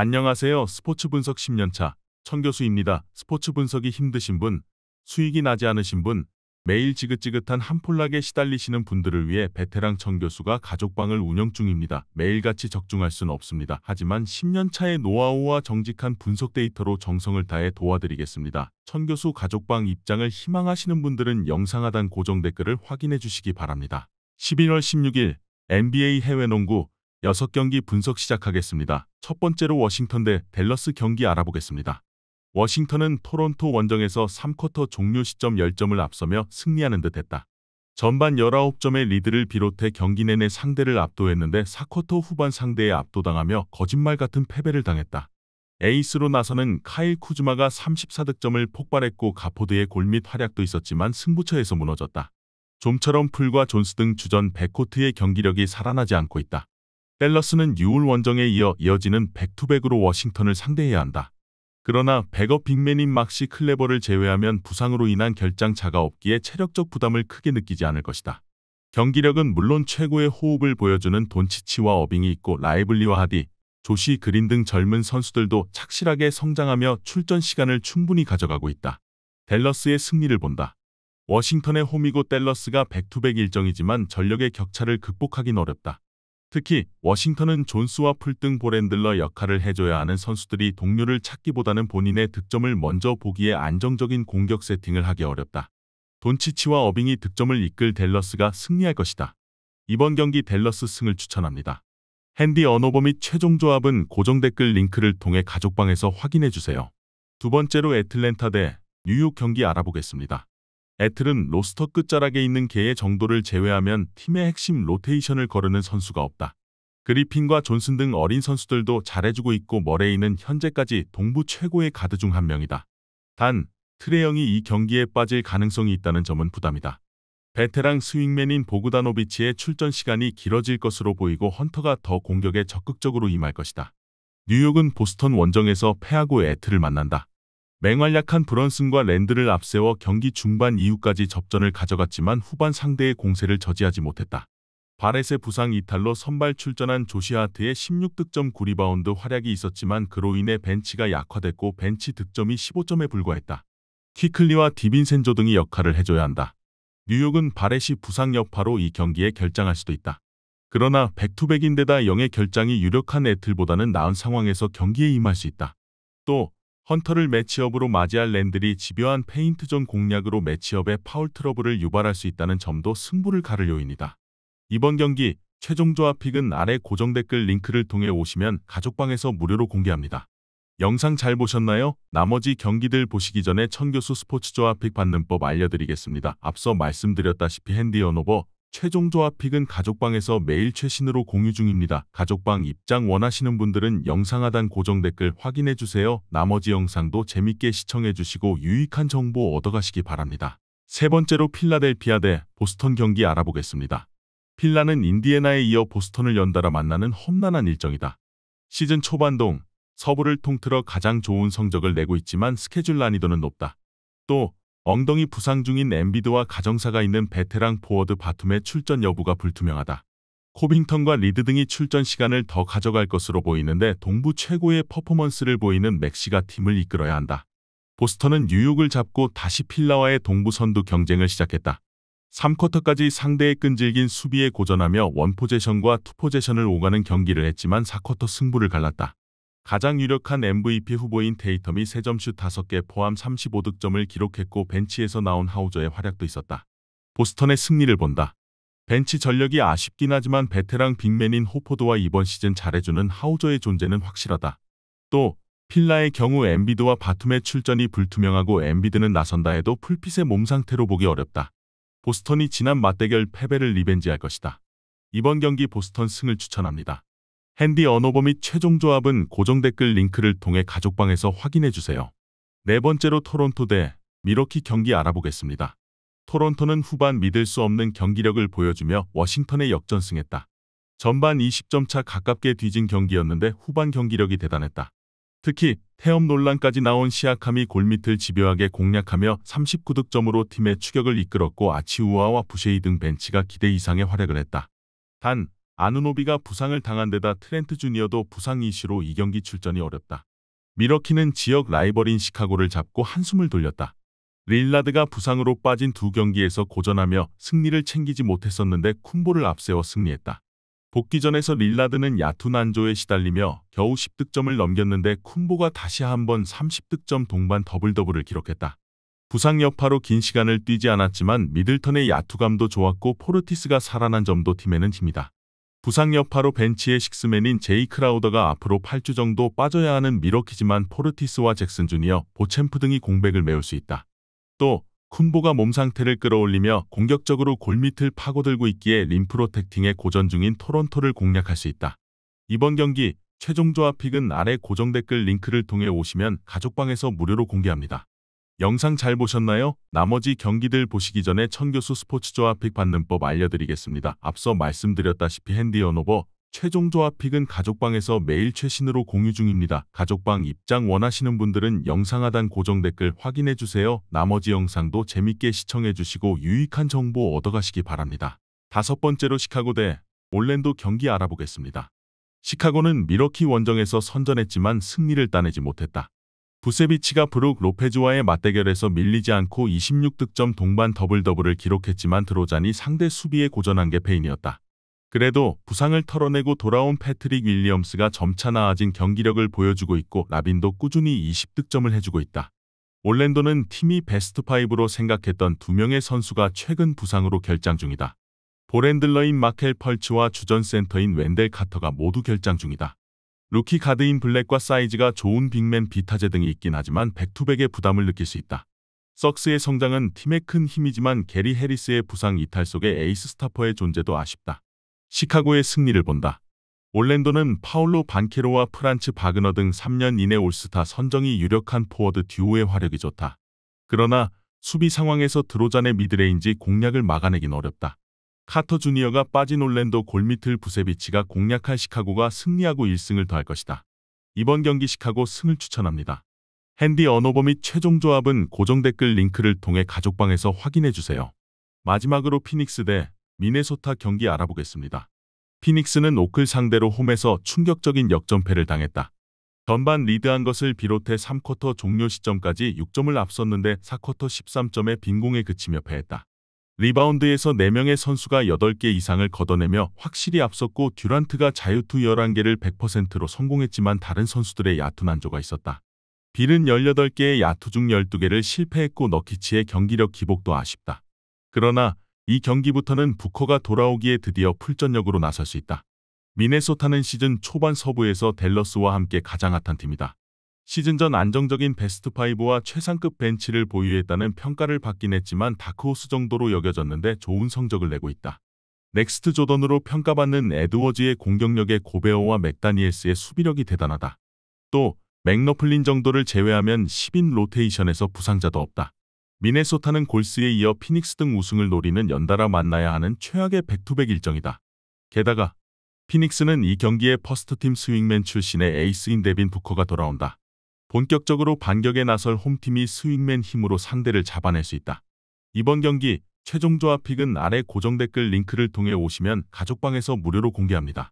안녕하세요. 스포츠 분석 10년차 천교수입니다. 스포츠 분석이 힘드신 분, 수익이 나지 않으신 분, 매일 지긋지긋한 한폴락에 시달리시는 분들을 위해 베테랑 천교수가 가족방을 운영 중입니다. 매일같이 적중할 수는 없습니다. 하지만 10년차의 노하우와 정직한 분석 데이터로 정성을 다해 도와드리겠습니다. 천교수 가족방 입장을 희망하시는 분들은 영상 하단 고정 댓글을 확인해 주시기 바랍니다. 11월 16일 NBA 해외농구 6경기 분석 시작하겠습니다. 첫 번째로 워싱턴 대 댈러스 경기 알아보겠습니다. 워싱턴은 토론토 원정에서 3쿼터 종료 시점 10점을 앞서며 승리하는 듯 했다. 전반 19점의 리드를 비롯해 경기 내내 상대를 압도했는데 4쿼터 후반 상대에 압도당하며 거짓말 같은 패배를 당했다. 에이스로 나서는 카일 쿠즈마가 34득점을 폭발했고 가포드의 골밑 활약도 있었지만 승부처에서 무너졌다. 좀처럼 풀과 존스 등 주전 백코트의 경기력이 살아나지 않고 있다. 댈러스는 6월 원정에 이어지는 백투백으로 워싱턴을 상대해야 한다. 그러나 백업 빅맨인 막시 클레버를 제외하면 부상으로 인한 결장차가 없기에 체력적 부담을 크게 느끼지 않을 것이다. 경기력은 물론 최고의 호흡을 보여주는 돈치치와 어빙이 있고 라이블리와 하디, 조시 그린 등 젊은 선수들도 착실하게 성장하며 출전 시간을 충분히 가져가고 있다. 댈러스의 승리를 본다. 워싱턴의 홈이고 댈러스가 백투백 일정이지만 전력의 격차를 극복하긴 어렵다. 특히 워싱턴은 존스와 풀 등 볼핸들러 역할을 해줘야 하는 선수들이 동료를 찾기보다는 본인의 득점을 먼저 보기에 안정적인 공격 세팅을 하기 어렵다. 돈치치와 어빙이 득점을 이끌 댈러스가 승리할 것이다. 이번 경기 댈러스 승을 추천합니다. 핸디 언오버 및 최종 조합은 고정 댓글 링크를 통해 가족방에서 확인해주세요. 두 번째로 애틀랜타 대 뉴욕 경기 알아보겠습니다. 애틀은 로스터 끝자락에 있는 개의 정도를 제외하면 팀의 핵심 로테이션을 거르는 선수가 없다. 그리핀과 존슨 등 어린 선수들도 잘해주고 있고 머레이는 현재까지 동부 최고의 가드 중 한 명이다. 단, 트레 영이 이 경기에 빠질 가능성이 있다는 점은 부담이다. 베테랑 스윙맨인 보그다노비치의 출전 시간이 길어질 것으로 보이고 헌터가 더 공격에 적극적으로 임할 것이다. 뉴욕은 보스턴 원정에서 패하고 애틀을 만난다. 맹활약한 브런슨과 랜드를 앞세워 경기 중반 이후까지 접전을 가져갔지만 후반 상대의 공세를 저지하지 못했다. 바렛의 부상 이탈로 선발 출전한 조시 하트의 16득점 9리바운드 활약이 있었지만 그로 인해 벤치가 약화됐고 벤치 득점이 15점에 불과했다. 퀴클리와 디빈센조 등이 역할을 해줘야 한다. 뉴욕은 바렛이 부상 여파로 이 경기에 결장할 수도 있다. 그러나 백투백인데다 영의 결장이 유력한 애틀보다는 나은 상황에서 경기에 임할 수 있다. 또 헌터를 매치업으로 맞이할 랜들이 집요한 페인트존 공략으로 매치업에 파울 트러블을 유발할 수 있다는 점도 승부를 가를 요인이다. 이번 경기 최종 조합 픽은 아래 고정 댓글 링크를 통해 오시면 가족방에서 무료로 공개합니다. 영상 잘 보셨나요? 나머지 경기들 보시기 전에 천교수 스포츠 조합 픽 받는 법 알려드리겠습니다. 앞서 말씀드렸다시피 핸디 언오버 최종 조합 픽은 가족방에서 매일 최신으로 공유 중입니다. 가족방 입장 원하시는 분들은 영상 하단 고정 댓글 확인해주세요. 나머지 영상도 재밌게 시청해주시고 유익한 정보 얻어가시기 바랍니다. 세 번째로 필라델피아 대 보스턴 경기 알아보겠습니다. 필라는 인디애나에 이어 보스턴을 연달아 만나는 험난한 일정이다. 시즌 초반동 서부를 통틀어 가장 좋은 성적을 내고 있지만 스케줄 난이도는 높다. 또 엉덩이 부상 중인 엠비드와 가정사가 있는 베테랑 포워드 바툼의 출전 여부가 불투명하다. 코빙턴과 리드 등이 출전 시간을 더 가져갈 것으로 보이는데 동부 최고의 퍼포먼스를 보이는 맥시가 팀을 이끌어야 한다. 보스턴은 뉴욕을 잡고 다시 필라와의 동부 선두 경쟁을 시작했다. 3쿼터까지 상대의 끈질긴 수비에 고전하며 원포제션과 투포제션을 오가는 경기를 했지만 4쿼터 승부를 갈랐다. 가장 유력한 MVP 후보인 테이텀이 3점슛 5개 포함 35득점을 기록했고 벤치에서 나온 하우저의 활약도 있었다. 보스턴의 승리를 본다. 벤치 전력이 아쉽긴 하지만 베테랑 빅맨인 호포드와 이번 시즌 잘해주는 하우저의 존재는 확실하다. 또 필라의 경우 엠비드와 바툼의 출전이 불투명하고 엠비드는 나선다 해도 풀핏의 몸 상태로 보기 어렵다. 보스턴이 지난 맞대결 패배를 리벤지할 것이다. 이번 경기 보스턴 승을 추천합니다. 핸디 언오버 및 최종 조합은 고정 댓글 링크를 통해 가족방에서 확인해주세요. 네 번째로 토론토 대 미러키 경기 알아보겠습니다. 토론토는 후반 믿을 수 없는 경기력을 보여주며 워싱턴에 역전승했다. 전반 20점 차 가깝게 뒤진 경기였는데 후반 경기력이 대단했다. 특히 태업 논란까지 나온 시아캄이 골밑을 집요하게 공략하며 39득점으로 팀의 추격을 이끌었고 아치우아와 부셰이 등 벤치가 기대 이상의 활약을 했다. 단 아누노비가 부상을 당한 데다 트렌트 주니어도 부상 이슈로 이 경기 출전이 어렵다. 밀워키는 지역 라이벌인 시카고를 잡고 한숨을 돌렸다. 릴라드가 부상으로 빠진 두 경기에서 고전하며 승리를 챙기지 못했었는데 쿤보를 앞세워 승리했다. 복귀전에서 릴라드는 야투 난조에 시달리며 겨우 10득점을 넘겼는데 쿤보가 다시 한번 30득점 동반 더블더블을 기록했다. 부상 여파로 긴 시간을 뛰지 않았지만 미들턴의 야투감도 좋았고 포르티스가 살아난 점도 팀에는 힘이다. 부상 여파로 벤치의 식스맨인 제이 크라우더가 앞으로 8주 정도 빠져야 하는 밀워키지만 포르티스와 잭슨 주니어, 보챔프 등이 공백을 메울 수 있다. 또 쿤보가 몸 상태를 끌어올리며 공격적으로 골밑을 파고들고 있기에 림 프로텍팅에 고전 중인 토론토를 공략할 수 있다. 이번 경기 최종 조합 픽은 아래 고정 댓글 링크를 통해 오시면 가족방에서 무료로 공개합니다. 영상 잘 보셨나요? 나머지 경기들 보시기 전에 천교수 스포츠 조합 픽 받는 법 알려드리겠습니다. 앞서 말씀드렸다시피 핸디 언오버 최종 조합 픽은 가족방에서 매일 최신으로 공유 중입니다. 가족방 입장 원하시는 분들은 영상 하단 고정 댓글 확인해주세요. 나머지 영상도 재밌게 시청해주시고 유익한 정보 얻어가시기 바랍니다. 다섯 번째로 시카고 대 올랜도 경기 알아보겠습니다. 시카고는 밀워키 원정에서 선전했지만 승리를 따내지 못했다. 부세비치가 브룩 로페즈와의 맞대결에서 밀리지 않고 26득점 동반 더블더블을 기록했지만 드로잔이 상대 수비에 고전한 게 페인이었다. 그래도 부상을 털어내고 돌아온 패트릭 윌리엄스가 점차 나아진 경기력을 보여주고 있고 라빈도 꾸준히 20득점을 해주고 있다. 올랜도는 팀이 베스트 5로 생각했던 두 명의 선수가 최근 부상으로 결장 중이다. 볼핸들러인 마켈 펄츠와 주전 센터인 웬델 카터가 모두 결장 중이다. 루키 가드인 블랙과 사이즈가 좋은 빅맨 비타제 등이 있긴 하지만 백투백의 부담을 느낄 수 있다. 썩스의 성장은 팀의 큰 힘이지만 게리 해리스의 부상 이탈 속에 에이스 스타퍼의 존재도 아쉽다. 시카고의 승리를 본다. 올랜도는 파울로 반케로와 프란츠 바그너 등 3년 이내 올스타 선정이 유력한 포워드 듀오의 화력이 좋다. 그러나 수비 상황에서 드로잔의 미드레인지 공략을 막아내긴 어렵다. 카터 주니어가 빠진 올랜도 골밑을 부세비치가 공략할 시카고가 승리하고 1승을 더할 것이다. 이번 경기 시카고 승을 추천합니다. 핸디 언오버 및 최종 조합은 고정 댓글 링크를 통해 가족방에서 확인해주세요. 마지막으로 피닉스 대 미네소타 경기 알아보겠습니다. 피닉스는 오클 상대로 홈에서 충격적인 역전패를 당했다. 전반 리드한 것을 비롯해 3쿼터 종료 시점까지 6점을 앞섰는데 4쿼터 13점의 빈공에 그치며 패했다. 리바운드에서 4명의 선수가 8개 이상을 걷어내며 확실히 앞섰고 듀란트가 자유투 11개를 100%로 성공했지만 다른 선수들의 야투 난조가 있었다. 빌은 18개의 야투 중 12개를 실패했고 너키치의 경기력 기복도 아쉽다. 그러나 이 경기부터는 부커가 돌아오기에 드디어 풀전력으로 나설 수 있다. 미네소타는 시즌 초반 서부에서 댈러스와 함께 가장 핫한 팀이다. 시즌 전 안정적인 베스트 5와 최상급 벤치를 보유했다는 평가를 받긴 했지만 다크호스 정도로 여겨졌는데 좋은 성적을 내고 있다. 넥스트 조던으로 평가받는 에드워즈의 공격력에 고베어와 맥다니엘스의 수비력이 대단하다. 또 맥너플린 정도를 제외하면 10인 로테이션에서 부상자도 없다. 미네소타는 골스에 이어 피닉스 등 우승을 노리는 연달아 만나야 하는 최악의 백투백 일정이다. 게다가 피닉스는 이 경기에 퍼스트팀 스윙맨 출신의 에이스인 데빈 부커가 돌아온다. 본격적으로 반격에 나설 홈팀이 스윙맨 힘으로 상대를 잡아낼 수 있다. 이번 경기 최종 조합 픽은 아래 고정 댓글 링크를 통해 오시면 가족방에서 무료로 공개합니다.